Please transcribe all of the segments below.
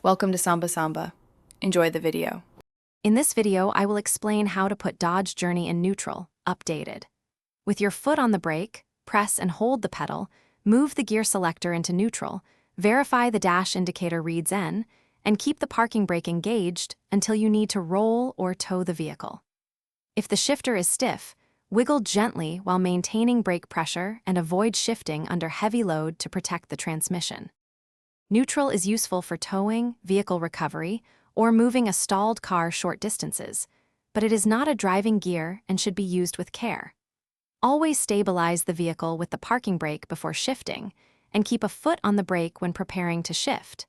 Welcome to Samba Samba. Enjoy the video. In this video, I will explain how to put Dodge Journey in neutral, updated. With your foot on the brake, press and hold the pedal, move the gear selector into neutral, verify the dash indicator reads N, and keep the parking brake engaged until you need to roll or tow the vehicle. If the shifter is stiff, wiggle gently while maintaining brake pressure and avoid shifting under heavy load to protect the transmission. Neutral is useful for towing, vehicle recovery, or moving a stalled car short distances, but it is not a driving gear and should be used with care. Always stabilize the vehicle with the parking brake before shifting, and keep a foot on the brake when preparing to shift.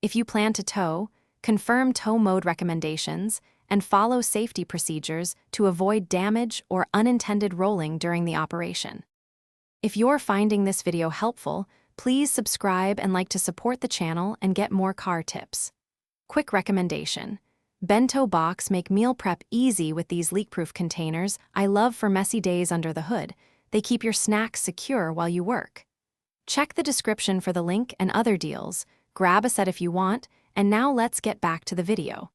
If you plan to tow, confirm tow mode recommendations and follow safety procedures to avoid damage or unintended rolling during the operation. If you're finding this video helpful, please subscribe and like to support the channel and get more car tips. Quick recommendation: bento box make meal prep easy with these leak-proof containers I love for messy days under the hood. They keep your snacks secure while you work. Check the description for the link and other deals, grab a set if you want, and now let's get back to the video.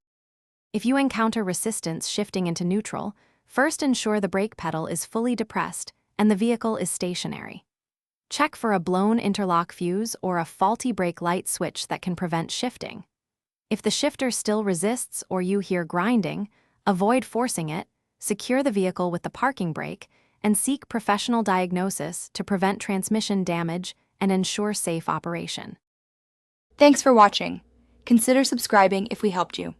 If you encounter resistance shifting into neutral, first ensure the brake pedal is fully depressed and the vehicle is stationary. Check for a blown interlock fuse or a faulty brake light switch that can prevent shifting. If the shifter still resists or you hear grinding, avoid forcing it, secure the vehicle with the parking brake, and seek professional diagnosis to prevent transmission damage and ensure safe operation. Thanks for watching. Consider subscribing if we helped you.